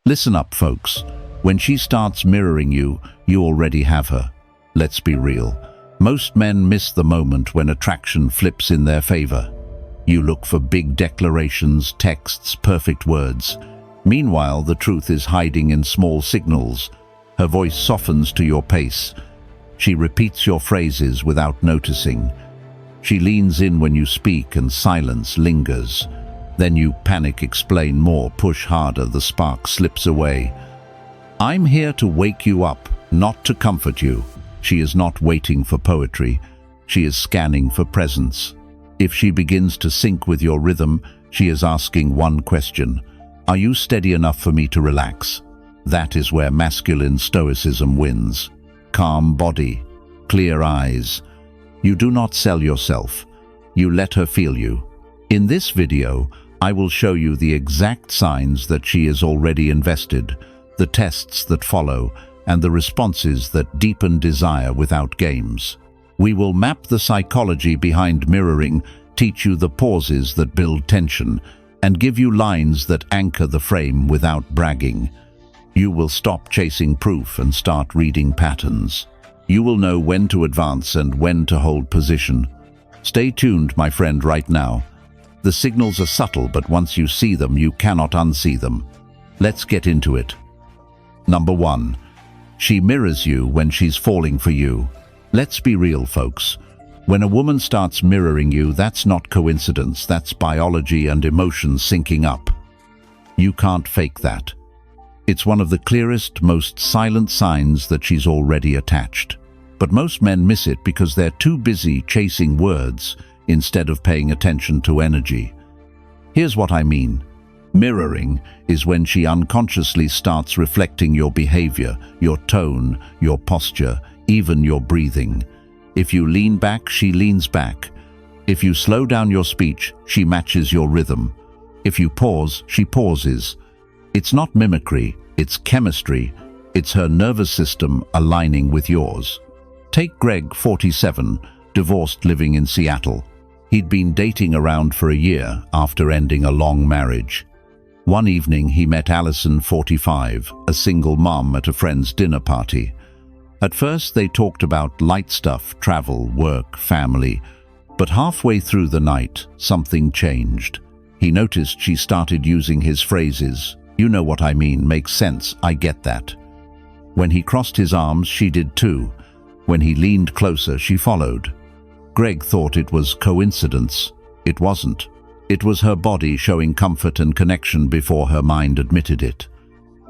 Listen up, folks. When she starts mirroring you, you already have her. Let's be real. Most men miss the moment when attraction flips in their favor. You look for big declarations, texts, perfect words. Meanwhile, the truth is hiding in small signals. Her voice softens to your pace. She repeats your phrases without noticing. She leans in when you speak and silence lingers. Then you panic, explain more, push harder, the spark slips away. I'm here to wake you up, not to comfort you. She is not waiting for poetry. She is scanning for presence. If she begins to sync with your rhythm, she is asking one question. Are you steady enough for me to relax? That is where masculine stoicism wins. Calm body, clear eyes. You do not sell yourself. You let her feel you. In this video, I will show you the exact signs that she is already invested, the tests that follow, and the responses that deepen desire without games. We will map the psychology behind mirroring, teach you the pauses that build tension, and give you lines that anchor the frame without bragging. You will stop chasing proof and start reading patterns. You will know when to advance and when to hold position. Stay tuned, my friend, right now. The signals are subtle, but once you see them, you cannot unsee them. Let's get into it. Number 1. She mirrors you when she's falling for you. Let's be real, folks. When a woman starts mirroring you, that's not coincidence, that's biology and emotions syncing up. You can't fake that. It's one of the clearest, most silent signs that she's already attached. But most men miss it because they're too busy chasing words instead of paying attention to energy. Here's what I mean. Mirroring is when she unconsciously starts reflecting your behavior, your tone, your posture, even your breathing. If you lean back, she leans back. If you slow down your speech, she matches your rhythm. If you pause, she pauses. It's not mimicry, it's chemistry. It's her nervous system aligning with yours. Take Greg, 47, divorced, living in Seattle. He'd been dating around for a year after ending a long marriage. One evening he met Allison, 45, a single mom, at a friend's dinner party. At first they talked about light stuff, travel, work, family. But halfway through the night, something changed. He noticed she started using his phrases. You know what I mean, makes sense, I get that. When he crossed his arms, she did too. When he leaned closer, she followed. Greg thought it was coincidence. It wasn't. It was her body showing comfort and connection before her mind admitted it.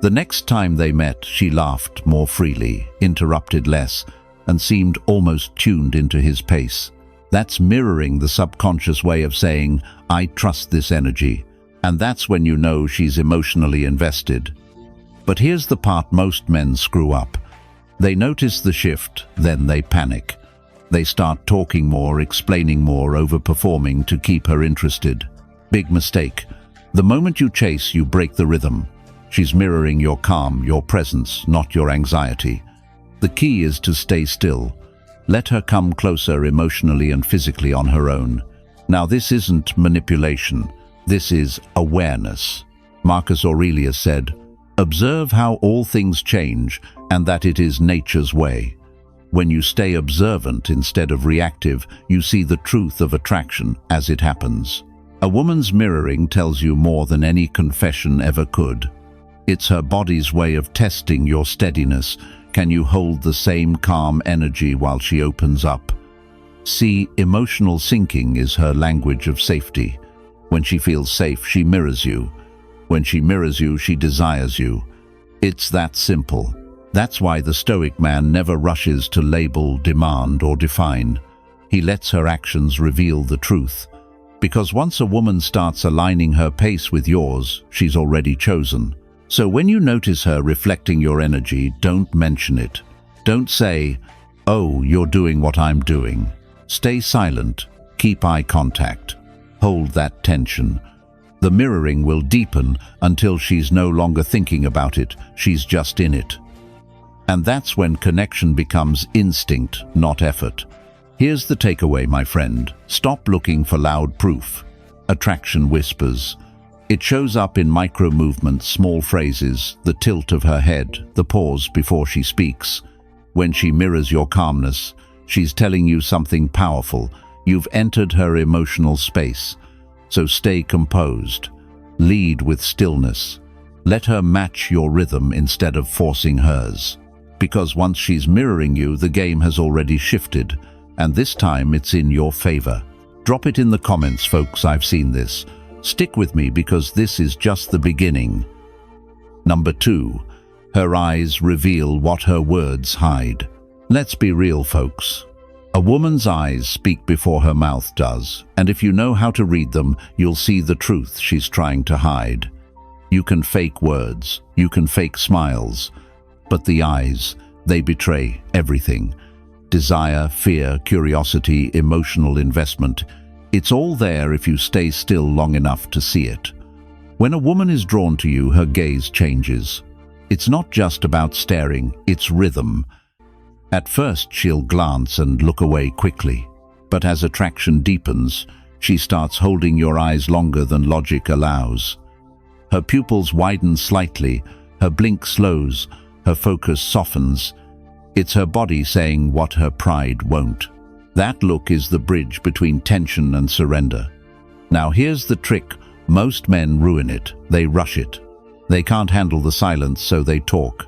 The next time they met, she laughed more freely, interrupted less, and seemed almost tuned into his pace. That's mirroring, the subconscious way of saying, I trust this energy. And that's when you know she's emotionally invested. But here's the part most men screw up. They notice the shift, then they panic. They start talking more, explaining more, overperforming to keep her interested. Big mistake. The moment you chase, you break the rhythm. She's mirroring your calm, your presence, not your anxiety. The key is to stay still. Let her come closer emotionally and physically on her own. Now, this isn't manipulation. This is awareness. Marcus Aurelius said, "Observe how all things change, and that it is nature's way." When you stay observant instead of reactive, you see the truth of attraction as it happens. A woman's mirroring tells you more than any confession ever could. It's her body's way of testing your steadiness. Can you hold the same calm energy while she opens up? See, emotional syncing is her language of safety. When she feels safe, she mirrors you. When she mirrors you, she desires you. It's that simple. That's why the Stoic man never rushes to label, demand, or define. He lets her actions reveal the truth. Because once a woman starts aligning her pace with yours, she's already chosen. So when you notice her reflecting your energy, don't mention it. Don't say, "Oh, you're doing what I'm doing." Stay silent. Keep eye contact. Hold that tension. The mirroring will deepen until she's no longer thinking about it, she's just in it. And that's when connection becomes instinct, not effort. Here's the takeaway, my friend. Stop looking for loud proof. Attraction whispers. It shows up in micro movements, small phrases, the tilt of her head, the pause before she speaks. When she mirrors your calmness, she's telling you something powerful. You've entered her emotional space. So stay composed. Lead with stillness. Let her match your rhythm instead of forcing hers. Because once she's mirroring you, the game has already shifted, and this time it's in your favor. Drop it in the comments, folks. I've seen this. Stick with me because this is just the beginning. Number 2. Her eyes reveal what her words hide. Let's be real, folks. A woman's eyes speak before her mouth does, and if you know how to read them, you'll see the truth she's trying to hide. You can fake words, you can fake smiles, but the eyes, they betray everything. Desire, fear, curiosity, emotional investment. It's all there if you stay still long enough to see it. When a woman is drawn to you, her gaze changes. It's not just about staring, it's rhythm. At first, she'll glance and look away quickly, but as attraction deepens, she starts holding your eyes longer than logic allows. Her pupils widen slightly, her blink slows, her focus softens. It's her body saying what her pride won't. That look is the bridge between tension and surrender. Now here's the trick. Most men ruin it. They rush it. They can't handle the silence, so they talk.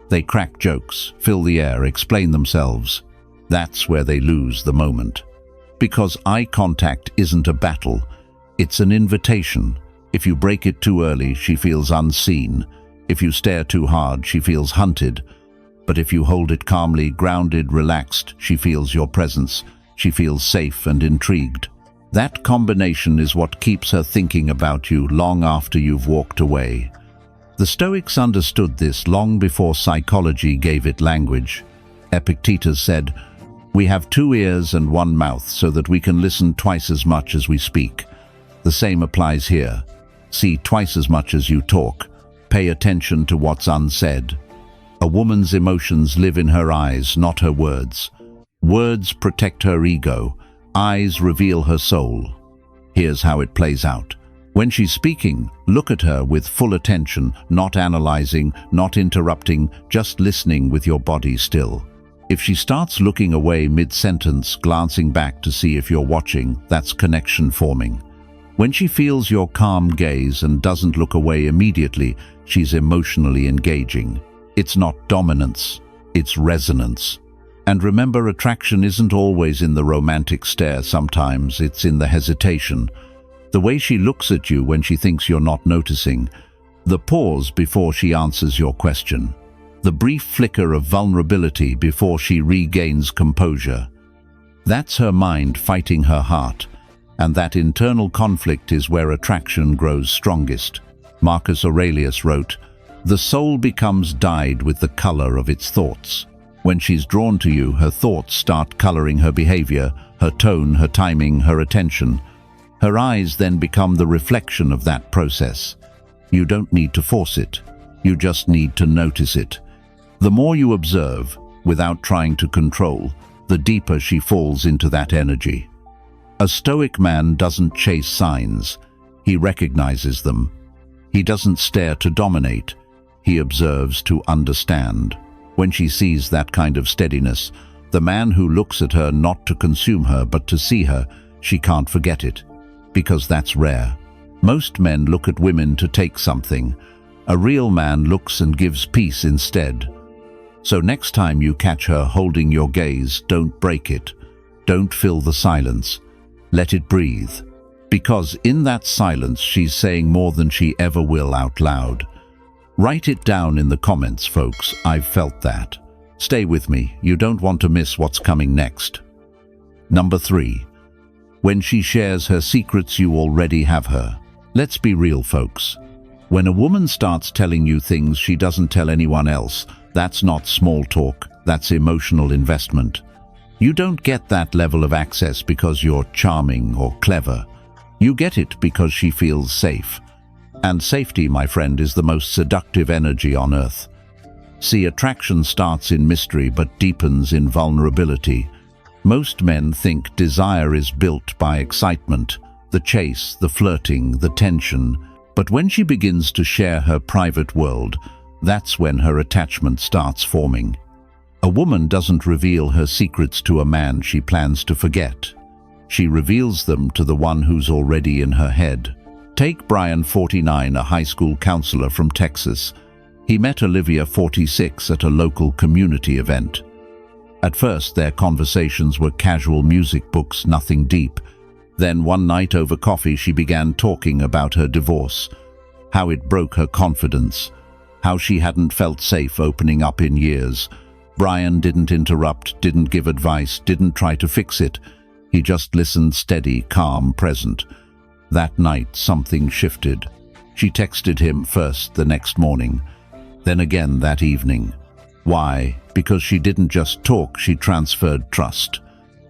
They crack jokes, fill the air, explain themselves. That's where they lose the moment. Because eye contact isn't a battle, it's an invitation. If you break it too early, she feels unseen. If you stare too hard, she feels hunted. But if you hold it calmly, grounded, relaxed, she feels your presence. She feels safe and intrigued. That combination is what keeps her thinking about you long after you've walked away. The Stoics understood this long before psychology gave it language. Epictetus said, "We have 2 ears and 1 mouth so that we can listen twice as much as we speak." The same applies here. See twice as much as you talk. Pay attention to what's unsaid. A woman's emotions live in her eyes, not her words. Words protect her ego. Eyes reveal her soul. Here's how it plays out. When she's speaking, look at her with full attention, not analyzing, not interrupting, just listening with your body still. If she starts looking away mid-sentence, glancing back to see if you're watching, that's connection forming. When she feels your calm gaze and doesn't look away immediately, she's emotionally engaging. It's not dominance, it's resonance. And remember, attraction isn't always in the romantic stare. Sometimes it's in the hesitation. The way she looks at you when she thinks you're not noticing. The pause before she answers your question. The brief flicker of vulnerability before she regains composure. That's her mind fighting her heart. And that internal conflict is where attraction grows strongest. Marcus Aurelius wrote, "The soul becomes dyed with the color of its thoughts." When she's drawn to you, her thoughts start coloring her behavior, her tone, her timing, her attention. Her eyes then become the reflection of that process. You don't need to force it. You just need to notice it. The more you observe, without trying to control, the deeper she falls into that energy. A Stoic man doesn't chase signs. He recognizes them. He doesn't stare to dominate. He observes to understand. When she sees that kind of steadiness, the man who looks at her not to consume her but to see her, she can't forget it. Because that's rare. Most men look at women to take something. A real man looks and gives peace instead. So next time you catch her holding your gaze, don't break it. Don't fill the silence. Let it breathe. Because in that silence, she's saying more than she ever will out loud. Write it down in the comments, folks. I've felt that. Stay with me. You don't want to miss what's coming next. Number 3. When she shares her secrets, you already have her. Let's be real, folks. When a woman starts telling you things she doesn't tell anyone else, that's not small talk, that's emotional investment. You don't get that level of access because you're charming or clever. You get it because she feels safe. And safety, my friend, is the most seductive energy on earth. See, attraction starts in mystery but deepens in vulnerability. Most men think desire is built by excitement, the chase, the flirting, the tension. But when she begins to share her private world, that's when her attachment starts forming. A woman doesn't reveal her secrets to a man she plans to forget. She reveals them to the one who's already in her head. Take Brian, 49, a high school counselor from Texas. He met Olivia, 46, at a local community event. At first, their conversations were casual music books, nothing deep. Then one night over coffee, she began talking about her divorce, how it broke her confidence, how she hadn't felt safe opening up in years. Brian didn't interrupt, didn't give advice, didn't try to fix it. He just listened, steady, calm, present. That night, something shifted. She texted him first the next morning, then again that evening. Why? Because she didn't just talk, she transferred trust.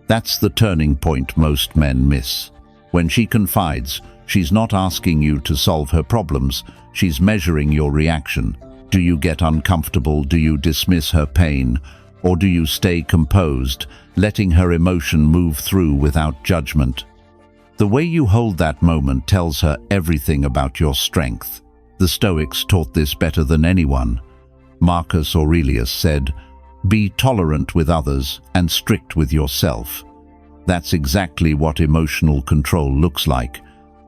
That's the turning point most men miss. When she confides, she's not asking you to solve her problems, she's measuring your reaction. Do you get uncomfortable? Do you dismiss her pain? Or do you stay composed, letting her emotion move through without judgment? The way you hold that moment tells her everything about your strength. The Stoics taught this better than anyone. Marcus Aurelius said, "Be tolerant with others and strict with yourself." That's exactly what emotional control looks like.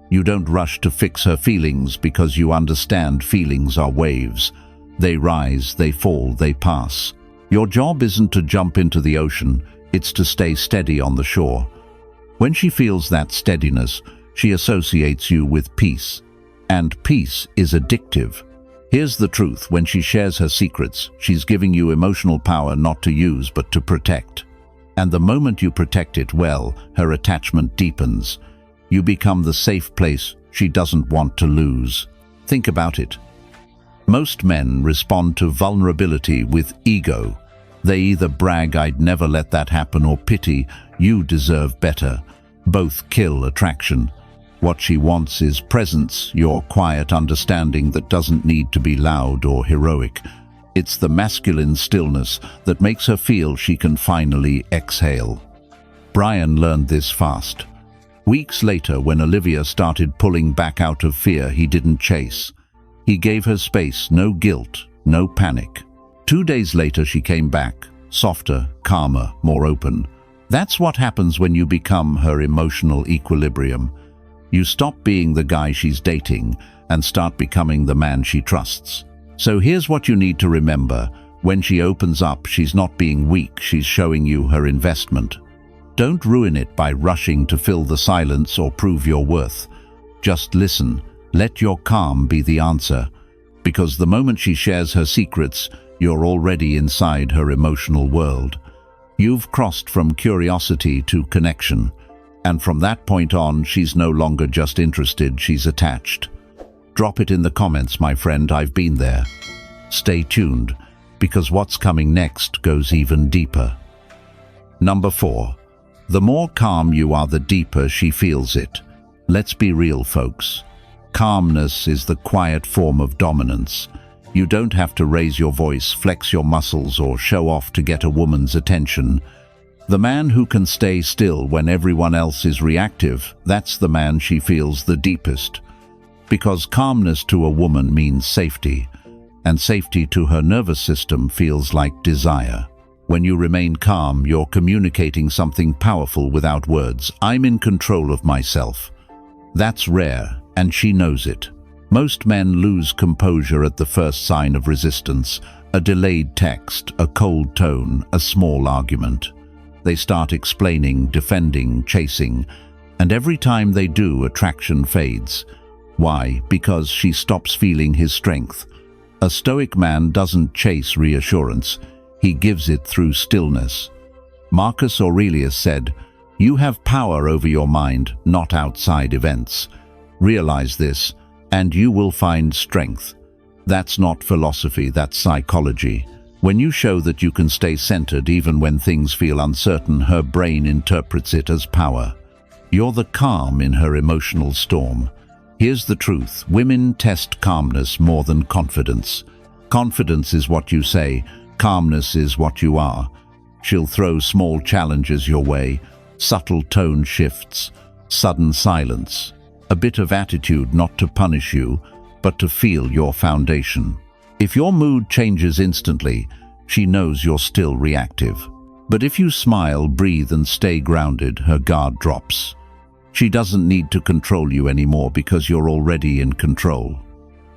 You don't rush to fix her feelings because you understand feelings are waves. They rise, they fall, they pass. Your job isn't to jump into the ocean, it's to stay steady on the shore. When she feels that steadiness, she associates you with peace. And peace is addictive. Here's the truth, when she shares her secrets, she's giving you emotional power not to use but to protect. And the moment you protect it well, her attachment deepens. You become the safe place she doesn't want to lose. Think about it. Most men respond to vulnerability with ego. They either brag, "I'd never let that happen," or pity, "You deserve better." Both kill attraction. What she wants is presence, your quiet understanding that doesn't need to be loud or heroic. It's the masculine stillness that makes her feel she can finally exhale. Brian learned this fast. Weeks later, when Olivia started pulling back out of fear, he didn't chase. He gave her space, no guilt, no panic. 2 days later, she came back, softer, calmer, more open. That's what happens when you become her emotional equilibrium. You stop being the guy she's dating and start becoming the man she trusts. So here's what you need to remember. When she opens up, she's not being weak, she's showing you her investment. Don't ruin it by rushing to fill the silence or prove your worth. Just listen. Let your calm be the answer. Because the moment she shares her secrets, you're already inside her emotional world. You've crossed from curiosity to connection. And from that point on, she's no longer just interested, she's attached. Drop it in the comments, my friend, I've been there. Stay tuned, because what's coming next goes even deeper. Number 4. The more calm you are, the deeper she feels it. Let's be real, folks. Calmness is the quiet form of dominance. You don't have to raise your voice, flex your muscles, or show off to get a woman's attention. The man who can stay still when everyone else is reactive, that's the man she feels the deepest. Because calmness to a woman means safety, and safety to her nervous system feels like desire. When you remain calm, you're communicating something powerful without words. I'm in control of myself. That's rare, and she knows it. Most men lose composure at the first sign of resistance, a delayed text, a cold tone, a small argument. They start explaining, defending, chasing, and every time they do, attraction fades. Why? Because she stops feeling his strength. A Stoic man doesn't chase reassurance, he gives it through stillness. Marcus Aurelius said, "You have power over your mind, not outside events." Realize this, and you will find strength. That's not philosophy, that's psychology. When you show that you can stay centered even when things feel uncertain, her brain interprets it as power. You're the calm in her emotional storm. Here's the truth, women test calmness more than confidence. Confidence is what you say, calmness is what you are. She'll throw small challenges your way, subtle tone shifts, sudden silence. a bit of attitude not to punish you, but to feel your foundation. If your mood changes instantly, she knows you're still reactive. But if you smile, breathe, and stay grounded, her guard drops. She doesn't need to control you anymore because you're already in control.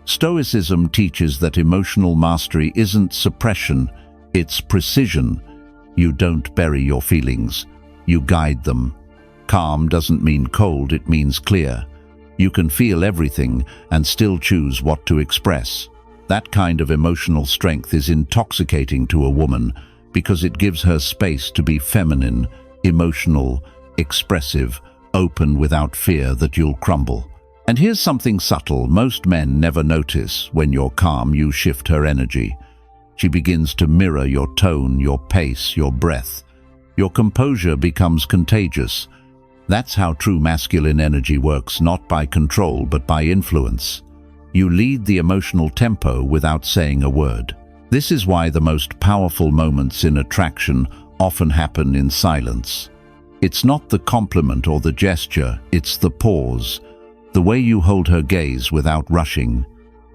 Stoicism teaches that emotional mastery isn't suppression, it's precision. You don't bury your feelings, you guide them. Calm doesn't mean cold, it means clear. You can feel everything and still choose what to express. That kind of emotional strength is intoxicating to a woman because it gives her space to be feminine, emotional, expressive, open without fear that you'll crumble. And here's something subtle most men never notice. When you're calm, you shift her energy. She begins to mirror your tone, your pace, your breath. Your composure becomes contagious. That's how true masculine energy works, not by control but by influence. You lead the emotional tempo without saying a word. This is why the most powerful moments in attraction often happen in silence. It's not the compliment or the gesture, it's the pause, the way you hold her gaze without rushing,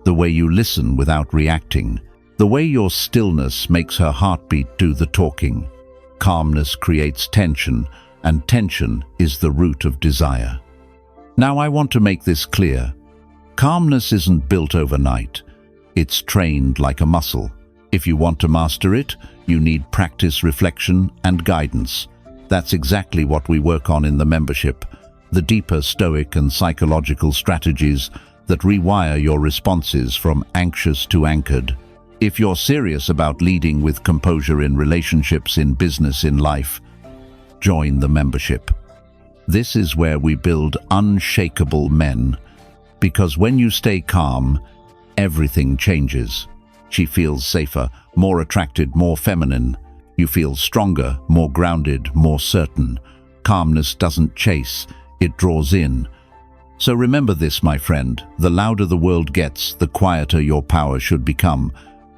the way you listen without reacting, the way your stillness makes her heartbeat do the talking. Calmness creates tension, and tension is the root of desire. Now I want to make this clear. Calmness isn't built overnight. It's trained like a muscle. If you want to master it, you need practice, reflection, and guidance. That's exactly what we work on in the membership, the deeper Stoic and psychological strategies that rewire your responses from anxious to anchored. If you're serious about leading with composure in relationships, in business, in life, join the membership. This is where we build unshakable men, because when you stay calm, everything changes. She feels safer, more attracted, more feminine. You feel stronger, more grounded, more certain. Calmness doesn't chase, it draws in. So remember this, my friend, the louder the world gets, the quieter your power should become.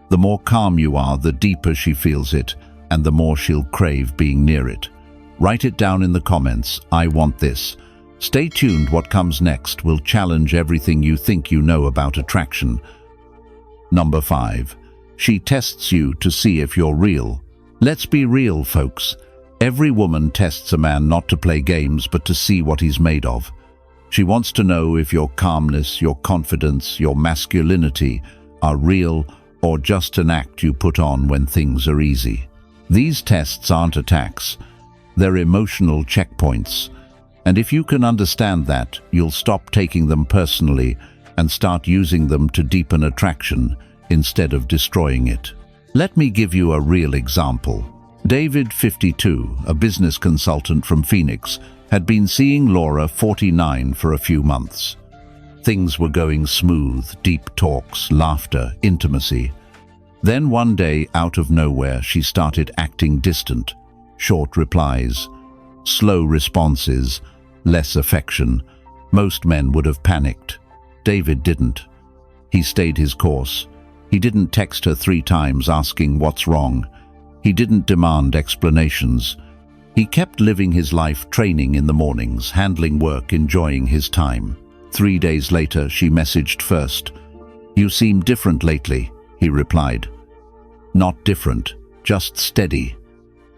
The more calm you are, the deeper she feels it, and the more she'll crave being near it. Write it down in the comments, I want this. Stay tuned, what comes next will challenge everything you think you know about attraction. Number 5. She tests you to see if you're real. Let's be real, folks. Every woman tests a man not to play games but to see what he's made of. She wants to know if your calmness, your confidence, your masculinity are real or just an act you put on when things are easy. These tests aren't attacks, they're emotional checkpoints. And if you can understand that, you'll stop taking them personally and start using them to deepen attraction instead of destroying it. Let me give you a real example. David, 52, a business consultant from Phoenix, had been seeing Laura, 49, for a few months. Things were going smooth, deep talks, laughter, intimacy. Then one day, out of nowhere, she started acting distant. Short replies, slow responses, less affection. Most men would have panicked. David didn't. He stayed his course. He didn't text her 3 times asking what's wrong. He didn't demand explanations. He kept living his life, training in the mornings, handling work, enjoying his time. 3 days later, she messaged first. "You seem different lately," he replied. "Not different, just steady."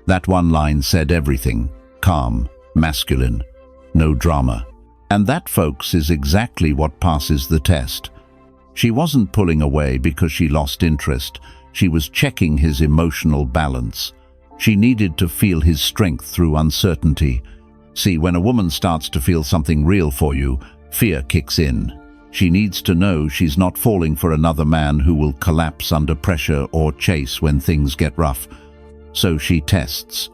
That one line said everything. Calm, masculine, no drama. And that, folks, is exactly what passes the test. She wasn't pulling away because she lost interest. She was checking his emotional balance. She needed to feel his strength through uncertainty. See, when a woman starts to feel something real for you, fear kicks in. She needs to know she's not falling for another man who will collapse under pressure or chase when things get rough. So she tests.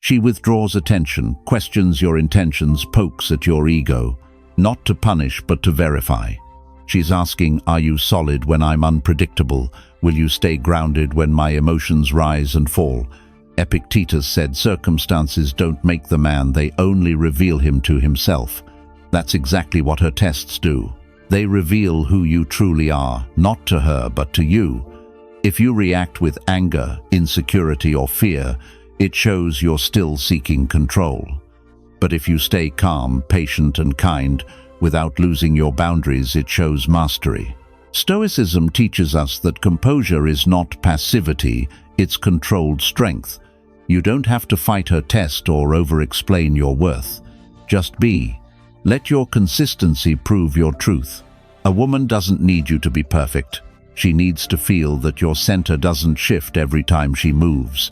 She withdraws attention, questions your intentions, pokes at your ego, not to punish but to verify. She's asking, are you solid when I'm unpredictable? Will you stay grounded when my emotions rise and fall? Epictetus said, circumstances don't make the man, they only reveal him to himself. That's exactly what her tests do. They reveal who you truly are, not to her but to you. If you react with anger, insecurity or fear, it shows you're still seeking control. But if you stay calm, patient and kind, without losing your boundaries. It shows mastery. Stoicism teaches us that composure is not passivity, it's controlled strength. You don't have to fight her test or over-explain your worth. Just be. Let your consistency prove your truth. A woman doesn't need you to be perfect. She needs to feel that your center doesn't shift every time she moves.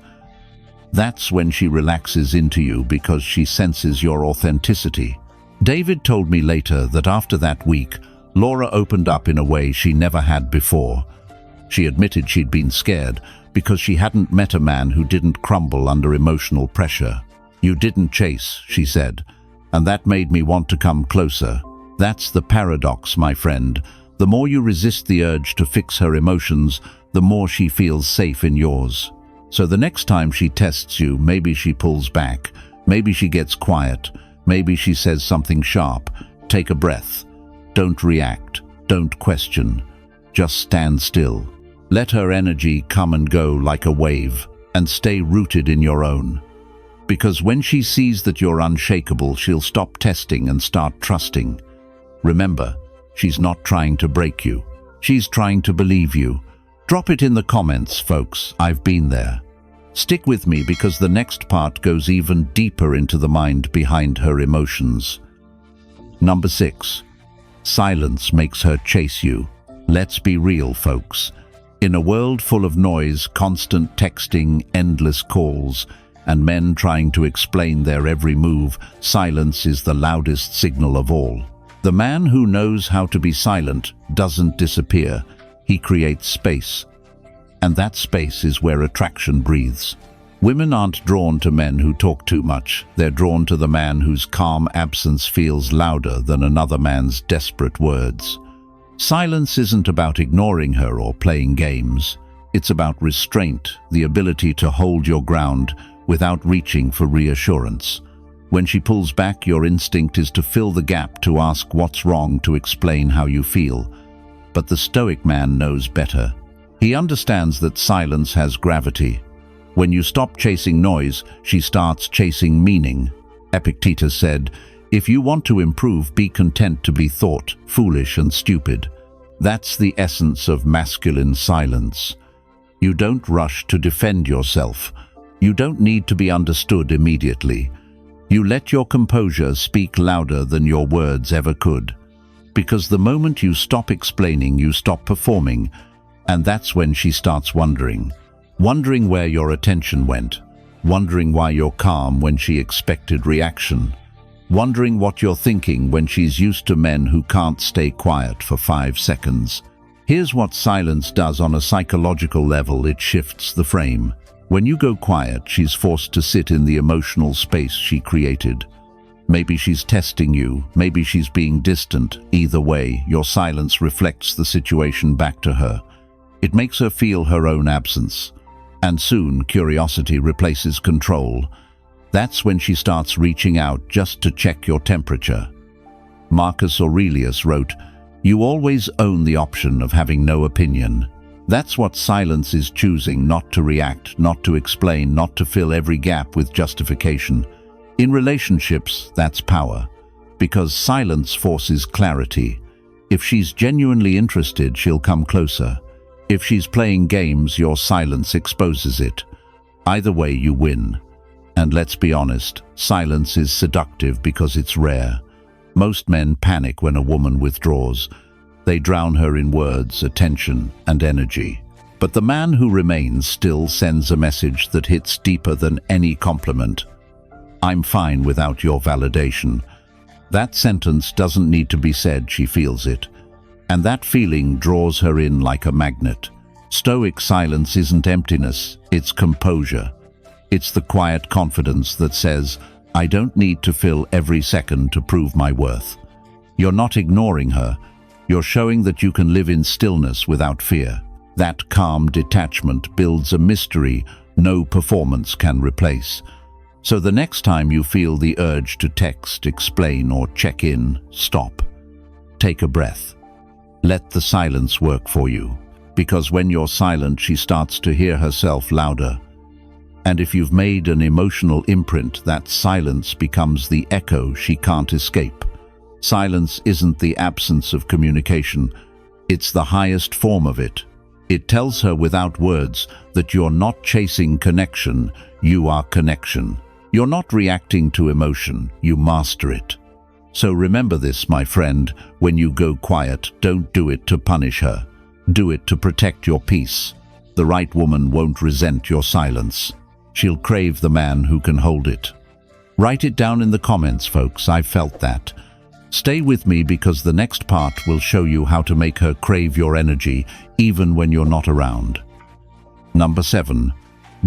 That's when she relaxes into you, because she senses your authenticity. David told me later that after that week, Laura opened up in a way she never had before. She admitted she'd been scared because she hadn't met a man who didn't crumble under emotional pressure. "You didn't chase," she said, "and that made me want to come closer." That's the paradox, my friend. The more you resist the urge to fix her emotions, the more she feels safe in yours. So the next time she tests you, maybe she pulls back, maybe she gets quiet, maybe she says something sharp. Take a breath. Don't react. Don't question. Just stand still. Let her energy come and go like a wave, and stay rooted in your own. Because when she sees that you're unshakable, she'll stop testing and start trusting. Remember, she's not trying to break you. She's trying to believe you. Drop it in the comments, folks. I've been there. Stick with me, because the next part goes even deeper into the mind behind her emotions. Number 6. Silence makes her chase you. Let's be real, folks. In a world full of noise, constant texting, endless calls, and men trying to explain their every move, silence is the loudest signal of all. The man who knows how to be silent doesn't disappear. He creates space. And that space is where attraction breathes. Women aren't drawn to men who talk too much. They're drawn to the man whose calm absence feels louder than another man's desperate words. Silence isn't about ignoring her or playing games. It's about restraint, the ability to hold your ground without reaching for reassurance. When she pulls back, your instinct is to fill the gap, to ask what's wrong, to explain how you feel. But the Stoic man knows better. He understands that silence has gravity. When you stop chasing noise, she starts chasing meaning. Epictetus said, "If you want to improve, be content to be thought, foolish and stupid." That's the essence of masculine silence. You don't rush to defend yourself. You don't need to be understood immediately. You let your composure speak louder than your words ever could. Because the moment you stop explaining, you stop performing, and that's when she starts wondering where your attention went, wondering why you're calm when she expected reaction, wondering what you're thinking when she's used to men who can't stay quiet for 5 seconds. Here's what silence does on a psychological level. It shifts the frame. When you go quiet, she's forced to sit in the emotional space she created. Maybe she's testing you, maybe she's being distant. Either way, your silence reflects the situation back to her. It makes her feel her own absence. And soon, curiosity replaces control. That's when she starts reaching out just to check your temperature. Marcus Aurelius wrote, "You always own the option of having no opinion." That's what silence is: choosing not to react, not to explain, not to fill every gap with justification. In relationships, that's power, because silence forces clarity. If she's genuinely interested, she'll come closer. If she's playing games, your silence exposes it. Either way, you win. And let's be honest, silence is seductive because it's rare. Most men panic when a woman withdraws. They drown her in words, attention, and energy. But the man who remains still sends a message that hits deeper than any compliment. "I'm fine without your validation." That sentence doesn't need to be said, she feels it. And that feeling draws her in like a magnet. Stoic silence isn't emptiness, it's composure. It's the quiet confidence that says, "I don't need to fill every second to prove my worth." You're not ignoring her. You're showing that you can live in stillness without fear. That calm detachment builds a mystery no performance can replace. So the next time you feel the urge to text, explain, or check in, stop. Take a breath. Let the silence work for you. Because when you're silent, she starts to hear herself louder. And if you've made an emotional imprint, that silence becomes the echo she can't escape. Silence isn't the absence of communication. It's the highest form of it. It tells her without words that you're not chasing connection, you are connection. You're not reacting to emotion, you master it. So remember this, my friend, when you go quiet, don't do it to punish her. Do it to protect your peace. The right woman won't resent your silence. She'll crave the man who can hold it. Write it down in the comments, folks. I felt that. Stay with me because the next part will show you how to make her crave your energy even when you're not around. Number 7.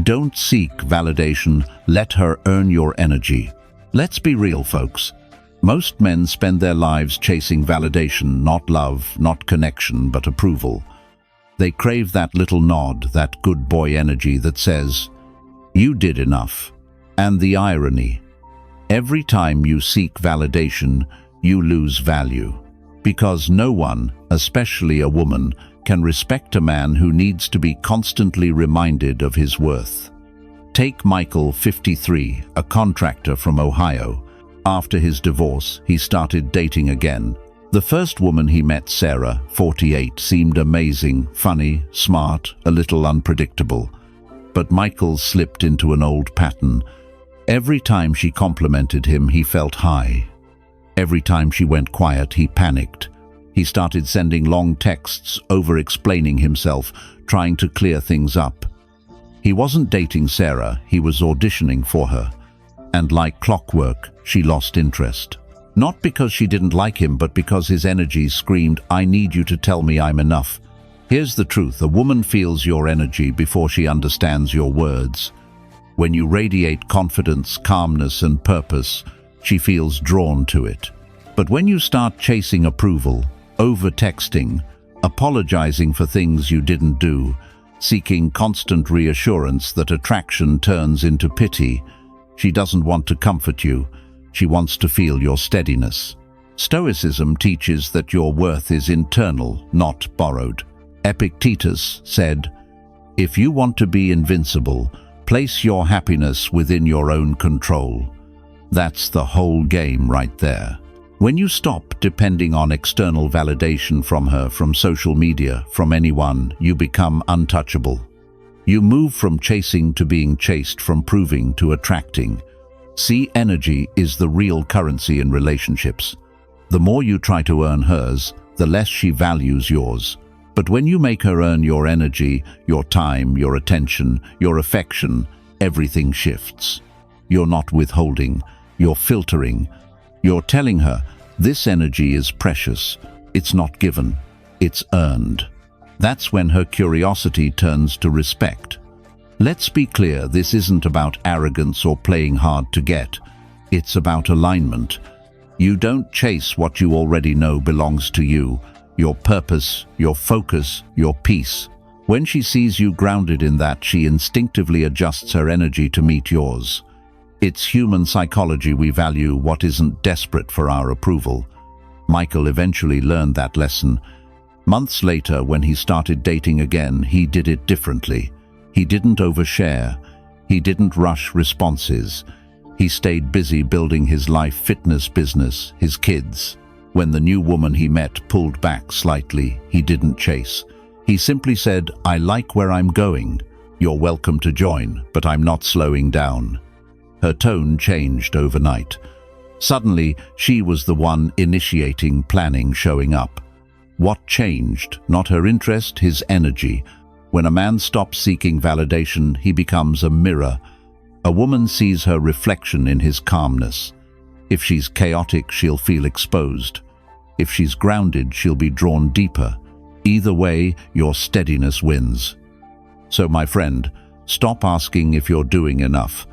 Don't seek validation, let her earn your energy. Let's be real, folks. Most men spend their lives chasing validation, not love, not connection, but approval. They crave that little nod, that good boy energy that says, "You did enough." And the irony, every time you seek validation, you lose value. Because no one, especially a woman, can respect a man who needs to be constantly reminded of his worth. Take Michael, 53, a contractor from Ohio. After his divorce, he started dating again. The first woman he met, Sarah, 48, seemed amazing, funny, smart, a little unpredictable. But Michael slipped into an old pattern. Every time she complimented him, he felt high. Every time she went quiet, he panicked. He started sending long texts, over-explaining himself, trying to clear things up. He wasn't dating Sarah, he was auditioning for her. And like clockwork, she lost interest. Not because she didn't like him, but because his energy screamed, "I need you to tell me I'm enough." Here's the truth, a woman feels your energy before she understands your words. When you radiate confidence, calmness, and purpose, she feels drawn to it. But when you start chasing approval, over-texting, apologizing for things you didn't do, seeking constant reassurance that attraction turns into pity, she doesn't want to comfort you, she wants to feel your steadiness. Stoicism teaches that your worth is internal, not borrowed. Epictetus said, "If you want to be invincible, place your happiness within your own control." That's the whole game right there. When you stop depending on external validation from her, from social media, from anyone, you become untouchable. You move from chasing to being chased, from proving to attracting. See, energy is the real currency in relationships. The more you try to earn hers, the less she values yours. But when you make her earn your energy, your time, your attention, your affection, everything shifts. You're not withholding, you're filtering. You're telling her, this energy is precious. It's not given, it's earned. That's when her curiosity turns to respect. Let's be clear, this isn't about arrogance or playing hard to get. It's about alignment. You don't chase what you already know belongs to you, your purpose, your focus, your peace. When she sees you grounded in that, she instinctively adjusts her energy to meet yours. It's human psychology, we value what isn't desperate for our approval. Michael eventually learned that lesson. Months later, when he started dating again, he did it differently. He didn't overshare. He didn't rush responses. He stayed busy building his life fitness business, his kids. When the new woman he met pulled back slightly, he didn't chase. He simply said, "I like where I'm going. You're welcome to join, but I'm not slowing down." Her tone changed overnight. Suddenly, she was the one initiating, planning, showing up. What changed? Not her interest, his energy. When a man stops seeking validation, he becomes a mirror. A woman sees her reflection in his calmness. If she's chaotic, she'll feel exposed. If she's grounded, she'll be drawn deeper. Either way, your steadiness wins. So, my friend, stop asking if you're doing enough.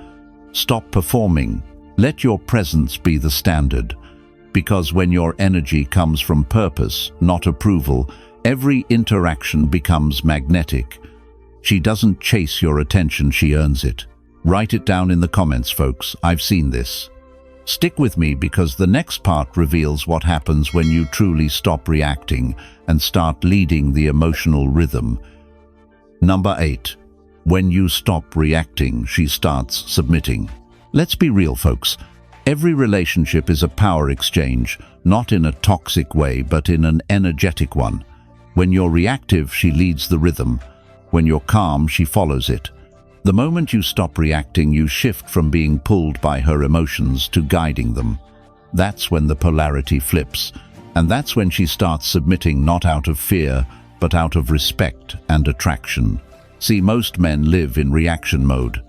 Stop performing. Let your presence be the standard. Because when your energy comes from purpose, not approval, every interaction becomes magnetic. She doesn't chase your attention, she earns it. Write it down in the comments, folks. I've seen this. Stick with me because the next part reveals what happens when you truly stop reacting and start leading the emotional rhythm. Number 8. When you stop reacting, she starts submitting. Let's be real, folks. Every relationship is a power exchange, not in a toxic way, but in an energetic one. When you're reactive, she leads the rhythm. When you're calm, she follows it. The moment you stop reacting, you shift from being pulled by her emotions to guiding them. That's when the polarity flips, and that's when she starts submitting, not out of fear, but out of respect and attraction. See, most men live in reaction mode.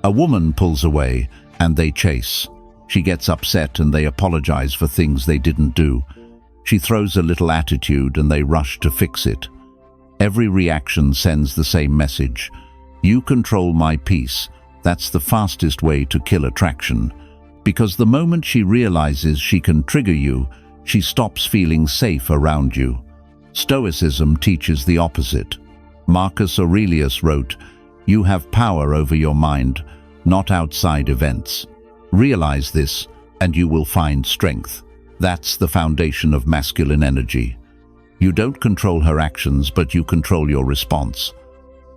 A woman pulls away, and they chase. She gets upset and they apologize for things they didn't do. She throws a little attitude and they rush to fix it. Every reaction sends the same message. You control my peace. That's the fastest way to kill attraction. Because the moment she realizes she can trigger you, she stops feeling safe around you. Stoicism teaches the opposite. Marcus Aurelius wrote, "You have power over your mind, not outside events. Realize this, and you will find strength." That's the foundation of masculine energy. You don't control her actions, but you control your response.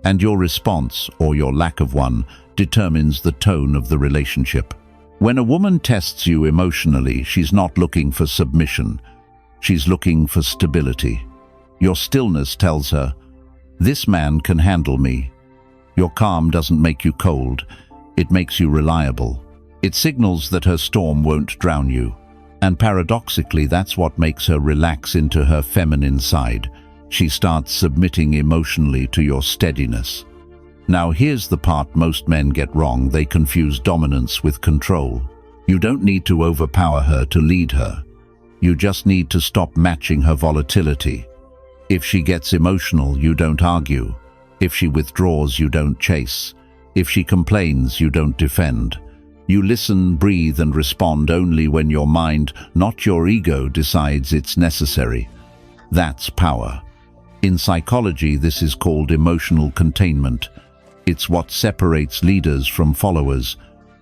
And your response, or your lack of one, determines the tone of the relationship. When a woman tests you emotionally, she's not looking for submission. She's looking for stability. Your stillness tells her, "This man can handle me." Your calm doesn't make you cold. It makes you reliable. It signals that her storm won't drown you. And paradoxically, that's what makes her relax into her feminine side. She starts submitting emotionally to your steadiness. Now here's the part most men get wrong. They confuse dominance with control. You don't need to overpower her to lead her. You just need to stop matching her volatility. If she gets emotional, you don't argue. If she withdraws, you don't chase. If she complains, you don't defend. You listen, breathe, and respond only when your mind, not your ego, decides it's necessary. That's power. In psychology, this is called emotional containment. It's what separates leaders from followers.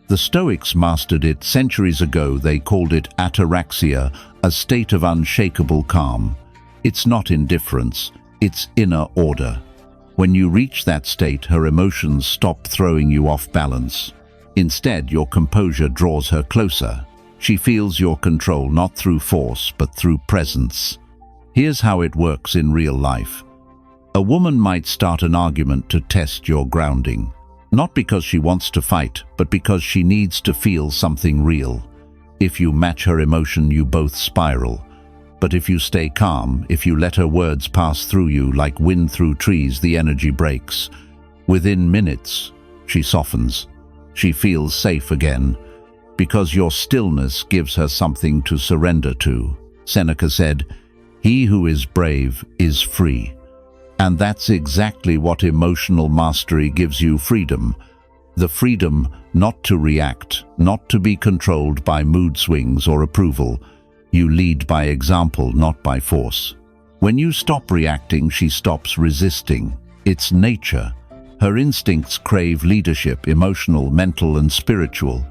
The Stoics mastered it centuries ago. They called it ataraxia, a state of unshakable calm. It's not indifference, it's inner order. When you reach that state, her emotions stop throwing you off balance. Instead, your composure draws her closer. She feels your control not through force, but through presence. Here's how it works in real life. A woman might start an argument to test your grounding. Not because she wants to fight, but because she needs to feel something real. If you match her emotion, you both spiral. But if you stay calm, if you let her words pass through you like wind through trees, the energy breaks. Within minutes, she softens. She feels safe again, because your stillness gives her something to surrender to. Seneca said, "He who is brave is free." And that's exactly what emotional mastery gives you: freedom. The freedom not to react, not to be controlled by mood swings or approval. You lead by example, not by force. When you stop reacting, she stops resisting. It's nature. Her instincts crave leadership, emotional, mental, and spiritual.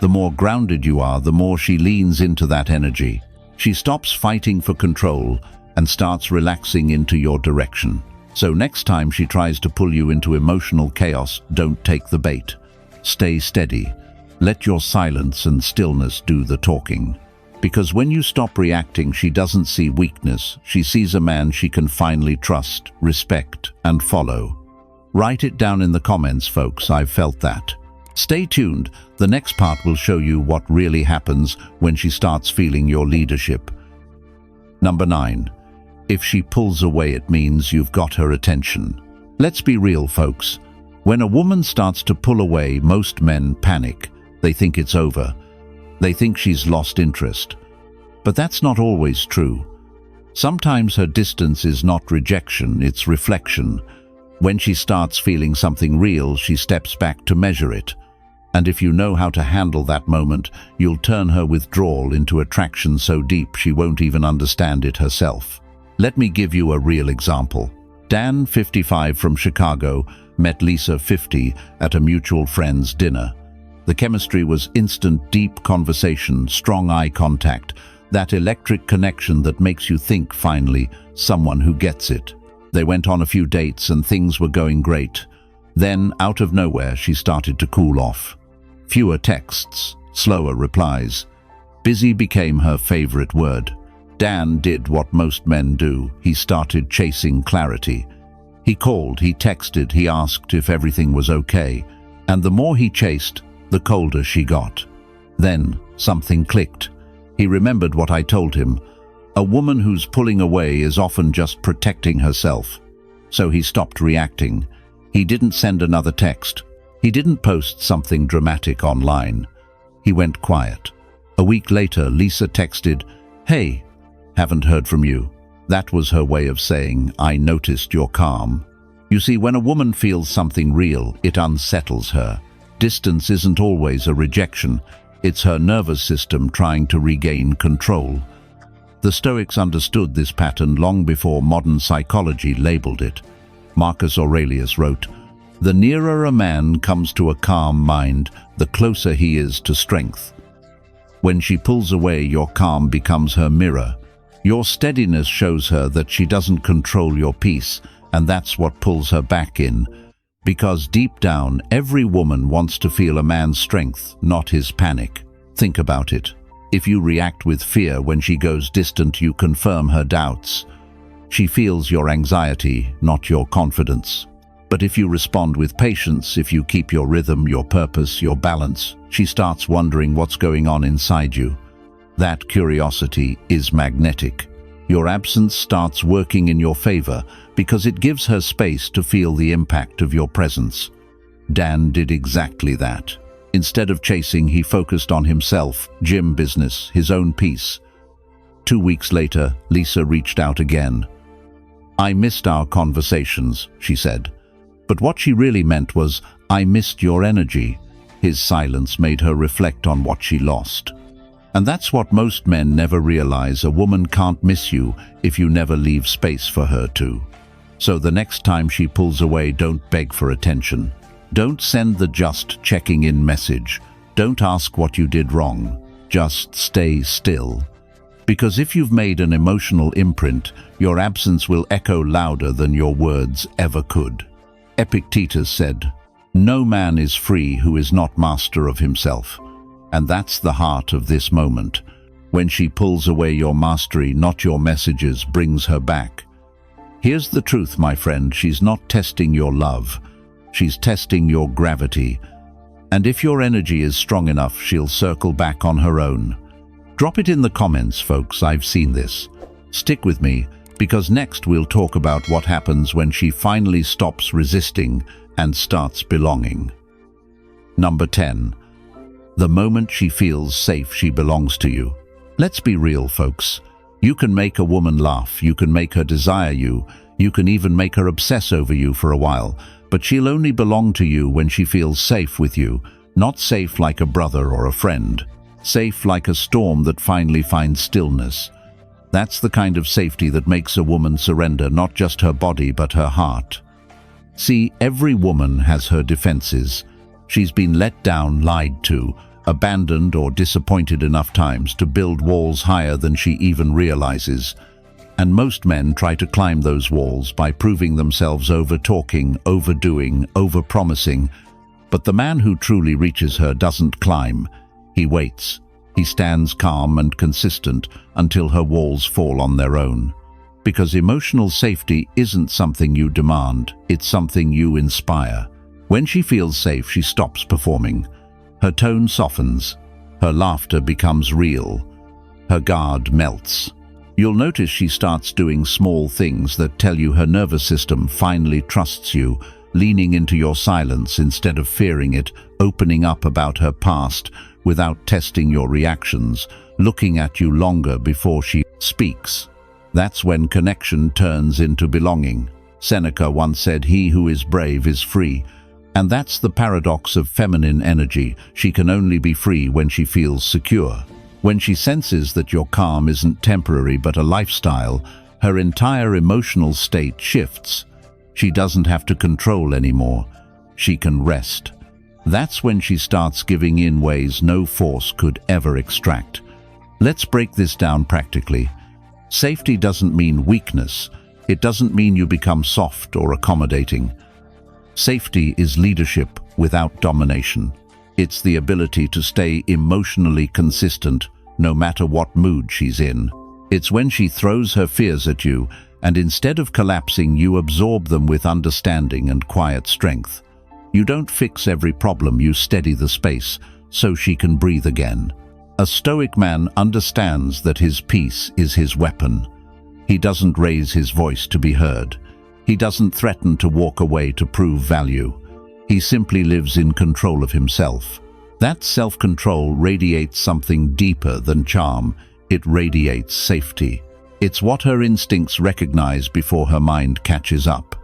The more grounded you are, the more she leans into that energy. She stops fighting for control and starts relaxing into your direction. So next time she tries to pull you into emotional chaos, don't take the bait. Stay steady. Let your silence and stillness do the talking. Because when you stop reacting, she doesn't see weakness. She sees a man she can finally trust, respect, and follow. Write it down in the comments, folks. I've felt that. Stay tuned. The next part will show you what really happens when she starts feeling your leadership. Number 9. If she pulls away, it means you've got her attention. Let's be real, folks. When a woman starts to pull away, most men panic. They think it's over. They think she's lost interest. But that's not always true. Sometimes her distance is not rejection, it's reflection. When she starts feeling something real, she steps back to measure it. And if you know how to handle that moment, you'll turn her withdrawal into attraction so deep she won't even understand it herself. Let me give you a real example. Dan, 55, from Chicago, met Lisa, 50, at a mutual friend's dinner. The chemistry was instant, deep conversation, strong eye contact, that electric connection that makes you think, finally, someone who gets it. They went on a few dates and things were going great. Then, out of nowhere, she started to cool off. Fewer texts, slower replies. Busy became her favorite word. Dan did what most men do. He started chasing clarity. He called, he texted, he asked if everything was okay. And the more he chased, the colder she got. Then something clicked. He remembered what I told him. A woman who's pulling away is often just protecting herself. So he stopped reacting. He didn't send another text. He didn't post something dramatic online. He went quiet. A week later, Lisa texted, "Hey, haven't heard from you." That was her way of saying, "I noticed you're calm." You see, when a woman feels something real, it unsettles her. Distance isn't always a rejection. It's her nervous system trying to regain control. The Stoics understood this pattern long before modern psychology labeled it. Marcus Aurelius wrote, "The nearer a man comes to a calm mind, the closer he is to strength." When she pulls away, your calm becomes her mirror. Your steadiness shows her that she doesn't control your peace, and that's what pulls her back in. Because deep down, every woman wants to feel a man's strength, not his panic. Think about it. If you react with fear when she goes distant, you confirm her doubts. She feels your anxiety, not your confidence. But if you respond with patience, if you keep your rhythm, your purpose, your balance, she starts wondering what's going on inside you. That curiosity is magnetic. Your absence starts working in your favor because it gives her space to feel the impact of your presence. Dan did exactly that. Instead of chasing, he focused on himself, gym business, his own peace. 2 weeks later, Lisa reached out again. "I missed our conversations," she said. But what she really meant was, "I missed your energy." His silence made her reflect on what she lost. And that's what most men never realize. A woman can't miss you if you never leave space for her to. So the next time she pulls away, don't beg for attention. Don't send the just checking in message. Don't ask what you did wrong. Just stay still. Because if you've made an emotional imprint, your absence will echo louder than your words ever could. Epictetus said, "No man is free who is not master of himself." And that's the heart of this moment. When she pulls away, your mastery, not your messages, brings her back. Here's the truth, my friend. She's not testing your love. She's testing your gravity. And if your energy is strong enough, she'll circle back on her own. Drop it in the comments, folks. I've seen this. Stick with me, because next we'll talk about what happens when she finally stops resisting and starts belonging. Number 10. The moment she feels safe, she belongs to you. Let's be real, folks. You can make a woman laugh, you can make her desire you, you can even make her obsess over you for a while, but she'll only belong to you when she feels safe with you, not safe like a brother or a friend, safe like a storm that finally finds stillness. That's the kind of safety that makes a woman surrender not just her body but her heart. See, every woman has her defenses. She's been let down, lied to, abandoned or disappointed enough times to build walls higher than she even realizes. And most men try to climb those walls by proving themselves, over-talking, overdoing, over-promising. But the man who truly reaches her doesn't climb. He waits. He stands calm and consistent until her walls fall on their own. Because emotional safety isn't something you demand, it's something you inspire. When she feels safe, she stops performing. Her tone softens. Her laughter becomes real. Her guard melts. You'll notice she starts doing small things that tell you her nervous system finally trusts you, leaning into your silence instead of fearing it, opening up about her past without testing your reactions, looking at you longer before she speaks. That's when connection turns into belonging. Seneca once said, "He who is brave is free." And that's the paradox of feminine energy. She can only be free when she feels secure. When she senses that your calm isn't temporary but a lifestyle, her entire emotional state shifts. She doesn't have to control anymore. She can rest. That's when she starts giving in ways no force could ever extract. Let's break this down practically. Safety doesn't mean weakness. It doesn't mean you become soft or accommodating. Safety is leadership without domination. It's the ability to stay emotionally consistent no matter what mood she's in. It's when she throws her fears at you, and instead of collapsing, you absorb them with understanding and quiet strength. You don't fix every problem, you steady the space so she can breathe again. A Stoic man understands that his peace is his weapon. He doesn't raise his voice to be heard. He doesn't threaten to walk away to prove value. He simply lives in control of himself. That self-control radiates something deeper than charm. It radiates safety. It's what her instincts recognize before her mind catches up.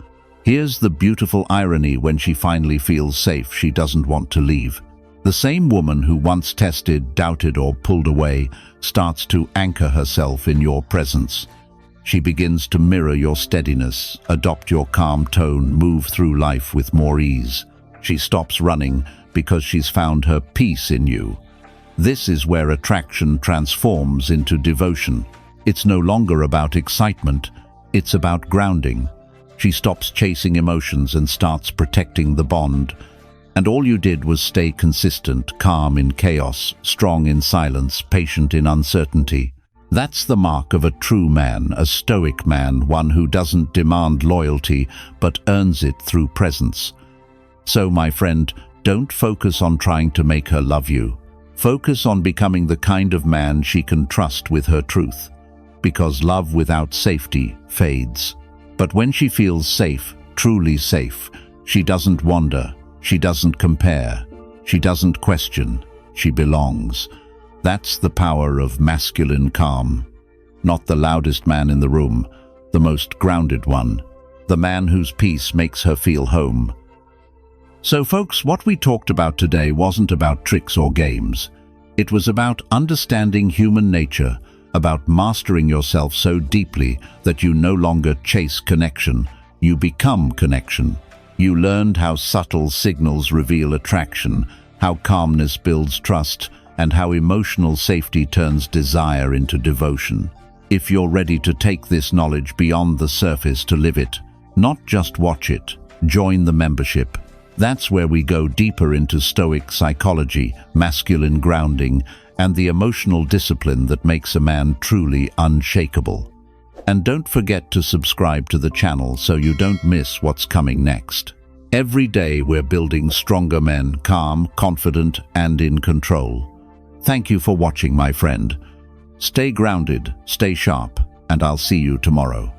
Here's the beautiful irony: when she finally feels safe, she doesn't want to leave. The same woman who once tested, doubted, or pulled away starts to anchor herself in your presence. She begins to mirror your steadiness, adopt your calm tone, move through life with more ease. She stops running because she's found her peace in you. This is where attraction transforms into devotion. It's no longer about excitement, it's about grounding. She stops chasing emotions and starts protecting the bond. And all you did was stay consistent, calm in chaos, strong in silence, patient in uncertainty. That's the mark of a true man, a Stoic man, one who doesn't demand loyalty but earns it through presence. So, my friend, don't focus on trying to make her love you. Focus on becoming the kind of man she can trust with her truth. Because love without safety fades. But when she feels safe, truly safe, she doesn't wander, she doesn't compare, she doesn't question, she belongs. That's the power of masculine calm. Not the loudest man in the room, the most grounded one, the man whose peace makes her feel home. So folks, what we talked about today wasn't about tricks or games. It was about understanding human nature, about mastering yourself so deeply that you no longer chase connection, you become connection. You learned how subtle signals reveal attraction, how calmness builds trust, and how emotional safety turns desire into devotion. If you're ready to take this knowledge beyond the surface to live it, not just watch it, join the membership. That's where we go deeper into Stoic psychology, masculine grounding, and the emotional discipline that makes a man truly unshakable. And don't forget to subscribe to the channel so you don't miss what's coming next. Every day we're building stronger men, calm, confident, and in control. Thank you for watching, my friend. Stay grounded, stay sharp, and I'll see you tomorrow.